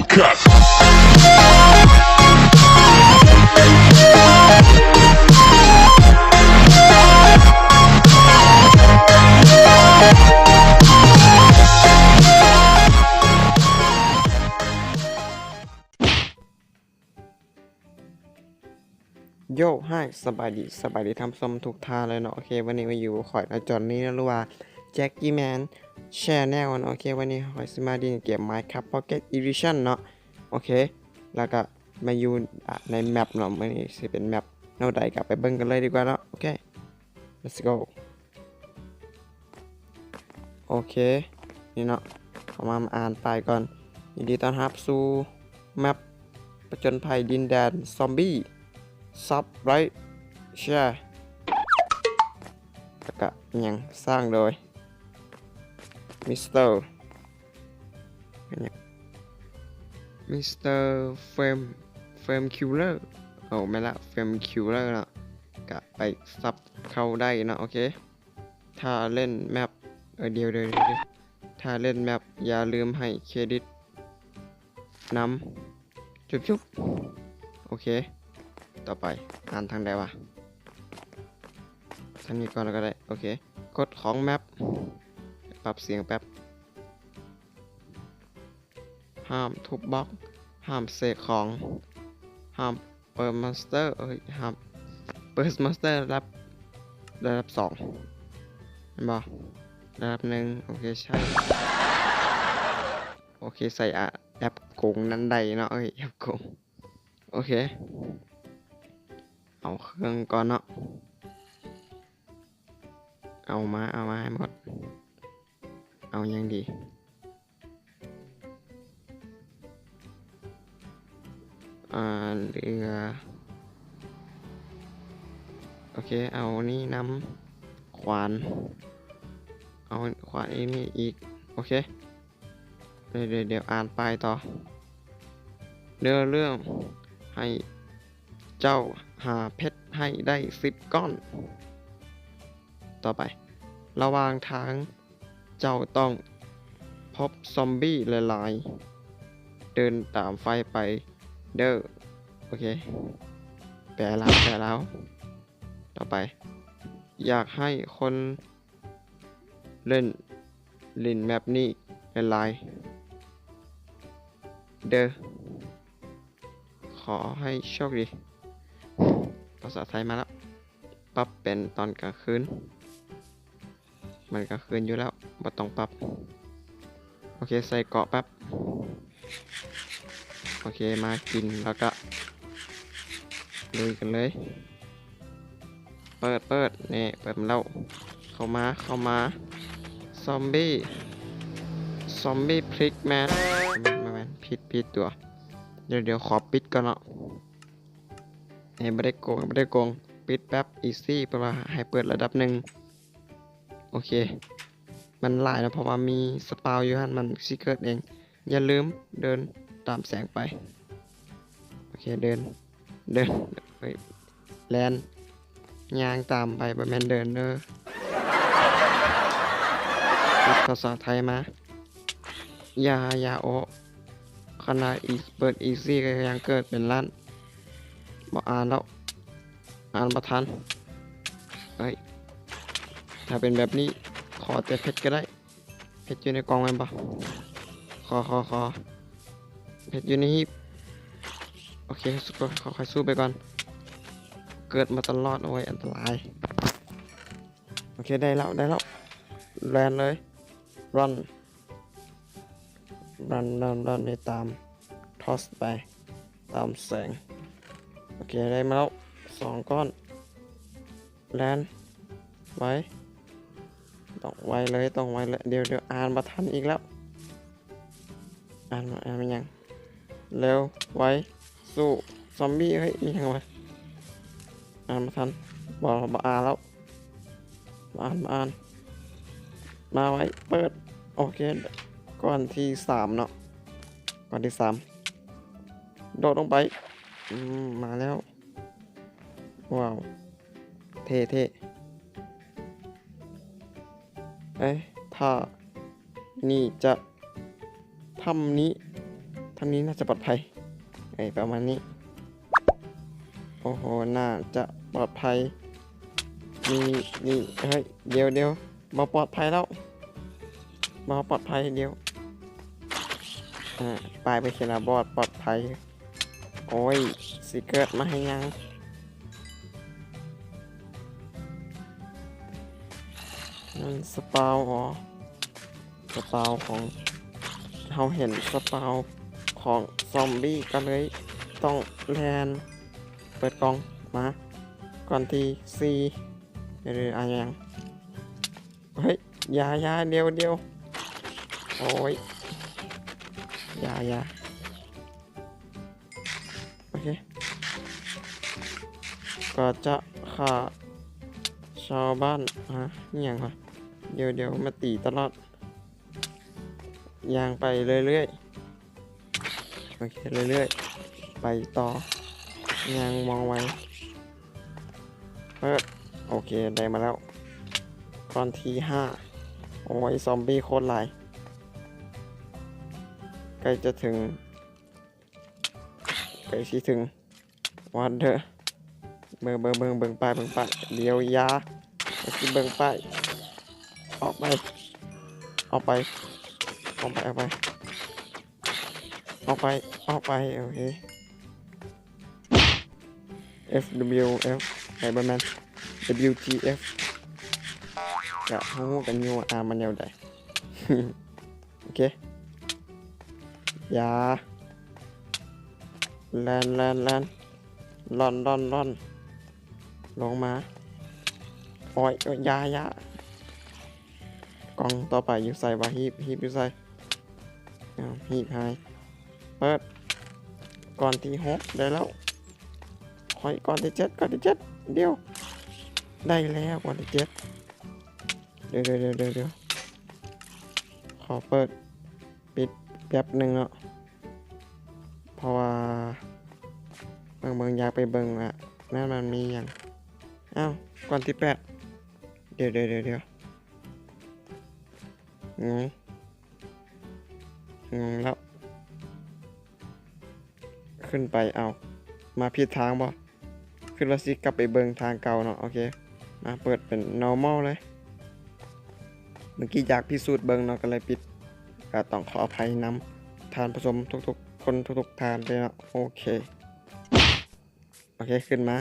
Hellcat. โย่ให้สบายดีทำส้มทุกทาเลยเนาะโอเควันนี้มาอยู่ข่อยนะจอนนี้นะรู้ว่าแจ็คกี้แมนแชร์แนวเนาะโอเควันนี้ข่อยสิมาดีเกม Minecraft Pocket Edition เนาะโอเคแล้วก็มาอยู่ในแมปเนาะวันนี้สิเป็นแมปแนวใดกลับไปเบิ่งกันเลยดีกว่าเนาะโอเค let's go โอเคนี่เนาะเข้ามาอ่านไปก่อนยินดีต้อนรับสู่แมปผจญภัยดินแดนซอมบี้ซับไรแชร์แล้วก็ยังสร้างโดยมิสเตอร์เฟรมคิวเลอร์โอ้ไม่ละเฟรมคิวเลอร์เนาะก็ไปซับเข้าได้เนาะโอเคถ้าเล่นแมปเดี๋ยวถ้าเล่นแมปอย่าลืมให้เครดิตนำจุ๊บโอเคต่อไปอ่านทางใดวะทางนี้ก่อนแล้วก็ได้โอเคกดของแมปปรับเสียงแป๊บห้ามทุบบล็อกห้ามเสกของห้ามเปิดมอนสเตอร์ห้ามเปิดมอนสเตอร์ระดับ2เห็นบ่ระดับ1โอเคใช่โอเคใส่แอปโกงนั้นใดเนาะแอปโกงโอเคเอาเครื่องก่อนเนาะเอามาให้หมดเอายังดีเรือโอเคเอานี่นำขวานเอาขวานนี่อีกโอเคเดี๋ยวอ่านไปต่อเรื่องให้เจ้าหาเพชรให้ได้10 ก้อนต่อไประหว่างทางเจ้าต้องพบซอมบี้หลายๆเดินตามไฟไปเด้อโอเคแปลแล้วต่อไปอยากให้คนเล่นแมปนี้หลายๆเด้อขอให้โชคดีภาษาไทยมาแล้วปรับเป็นตอนกลางคืนมันกลางคืนอยู่แล้วบ่ต้องปรับโอเคใส่เกาะแป๊บโอเคมากินแล้วก็ลุยกันเลยเปิดนี่เปิดมันแล้วเข้ามาซอมบี้พลิกแมนผิดตัวเดี๋ยวขอปิดก่อนเนาะไม่ได้โกงปิดแป๊บอีซี่เพื่อให้เปิดระดับ1โอเคมันหลายนะเพราะว่ามีสปาวอยู่ฮั่นมันสิเกิดเองอย่าลืมเดินตามแสงไปโอเคเดินแลนย่างตามไปบ่แม่นเดินเด้อภาษาไทยมาอย่าโอขนาดเปิดอีซี่ก็ยังเกิดเป็นล้านบ่อ่านแล้วอ่านประทันถ้าเป็นแบบนี้ขอแต่เพชรก็ได้เพชรอยู่ในกล่องแม่นปะขอเพชรอยู่ในหีบโอเคค่อยสู้ไปก่อนเกิดมาตลอดเอาไว้อันตรายโอเคได้แล้วแลนเลยรันไปตามทอสไปตามแสงโอเคได้มาแล้ว2 ก้อนแลนไว้ต้องไวเลยเดี๋ยวอ่านมาทันอีกแล้วอ่านมันยังเร็วไวสู้ซอมบี้มียังไงอ่านมาทันบอกอ่านแล้วอ่านมาไว้เปิดโอเคก้อนที่3เนาะก้อนที่3โดดลงไปมาแล้วว้าวเท่ถ้านี่จะท ทางนี้น่าจะปลอดภัยประมาณนี้โอ้โหน่าจะปลอดภัยนี่เฮ้ยเดี๋ยวมาปลอดภัยแล้วมาปลอดภัยเดี๋ยวปลายไปเขียนบอดปลอดภัยโอ้ยสิเกิดมาให้ยังนั่นสปาวอ๋อสปาวของเราเห็นสปาวของซอมบี้ก็เลยต้องแลนเปิดกล่องมาก่อนที่ซีหรืออะไรยังเฮ้ยยาเดียวโอ้ยยาโอเคก็จะฆ่าชาวบ้านนี่ยังวะเดี๋ยวมาตีตลอดยางไปเรื่อยๆโอเคเรื่อยๆไปต่อยางมองไว้เปิดโอเคได้มาแล้วตอนที่5โอ้ยซอมบี้โคตรหลายใกล้จะถึงวันเดอร์เบิ่งป้ายเดี๋ยวยาคิดเบิ่งป้ายออกไปโอเค FWF ไฮเบอร์แมน WTF จะหูกันอยู่มันแนวใด โอเคยาแลนล่อนลงมาโอ้ยยากล่องต่อไปอยู่ใส่ว่าฮีบอยู่ใส่ฮีบหายเปิดก่อนที่6ได้แล้วคอยก่อนที่7เดี๋ยวได้แล้วก่อนที่7เดี๋ยวขอเปิดปิดแป๊บหนึ่งเนาะเพราะว่าเบิ่งอยากไปเบิ่งนั่นมันมีอย่างก่อนที่8เดี๋ยวงงแล้วขึ้นไปมาผิดทางบ่ขึ้นแล้วสิกลับไปเบิ่งทางเก่าเนาะโอเคมาเปิดเป็น normal เลยเมื่อกี้อยากพิสูจน์เบิ่งเนาะก็เลยปิดก็ต้องขออภัยนำทานผสมทุกๆคนทุกๆทานเลยเนาะโอเคขึ้นมา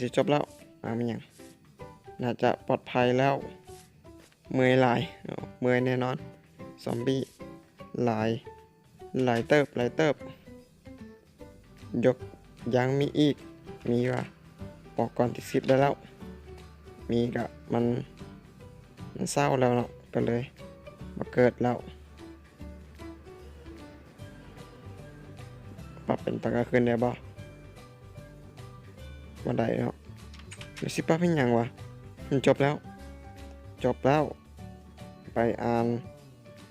สิจบแล้วมีอย่างน่าจะปลอดภัยแล้วเมื่อยหลายเมื่อยแน่นอนซอมบี้หลายเติบยกยังมีอีกมีว่าออกก่อนที่10ได้แล้วมีกับมันเศร้าแล้วเนาะก็เลยมาเกิดแล้วปรับเป็นตอนกลางคืนได้บ่มาได้เนาะไม่สิป้าเป็นยังวะมันจบแล้วไปอ่าน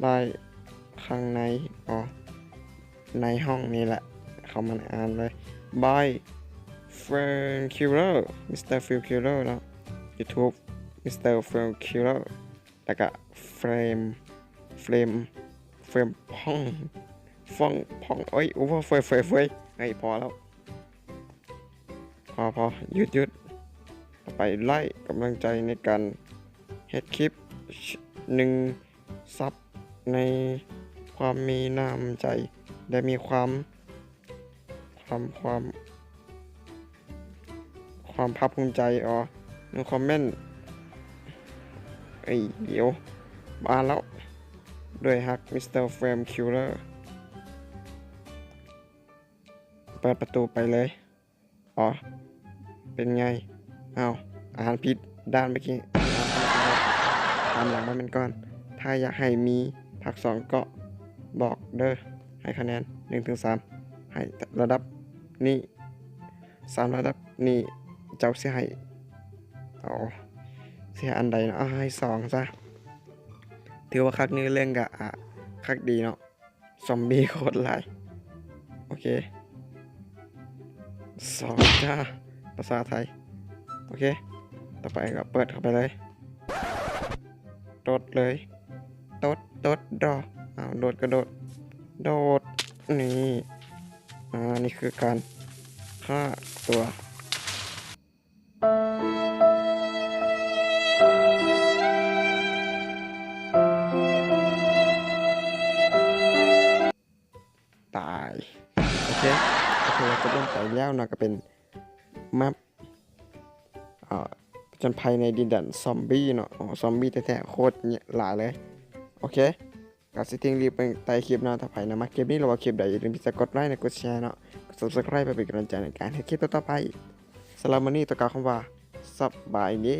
ได้ข้างในในห้องนี้แหละเข้ามาอ่านเลย by Frank Killer Mr. Phil Killer เนาะ YouTube Mr. Phil Killer แล้วก็เฟรมพ่องเอ้ยเฟยพอแล้วพอหยุดไปไล่กำลังใจในการเฮ็ดคลิป1 ซับในความมีน้ำใจและมีความภาคภูมิใจในคอมเมนต์เดี๋ยวมาแล้วด้วยฮักมิสเตอร์เฟรมคิลเลอร์เปิดประตูไปเลยเป็นไงอาหารผิดด้านเมื่อกี้ตามหลังมาเป็นก่อนถ้าอยากให้มีภาค2ก็บอกเด้อให้คะแนน 1-3 ให้ระดับนี้3ระดับนี้เจ้าเสียให้เสียอันใดเนาะให้2ซะถือว่าคักนี้เรื่องกะคักดีเนาะซอมบี้โคตรหลายโอเค2จ้าภาษาไทยโอเคต่อไปก็เปิดเข้าไปเลยโดดเลยโดดรอโดดกระโดด นี่นี่คือการฆ่าตัวตายโอเคเราจะลงไปแล้วนะก็เป็นแมปผจญภัยในดินแดนซอมบี้เนาะซอมบี้แท้ๆโคตรเนี่ยหลายเลยโอเคก็สิทิ้งรีบไปใต้คลิปหน้าถ้าใครนะมาคลิปนี้หรือว่าคลิปใดอย่าลืมที่จะกดไลค์และกดแชร์เนาะกด Subscribe ไปเป็นกำลังใจในการให้คลิปต่อๆไปสำหรับวันนี้ต้องกล่าวคำว่าสบายดี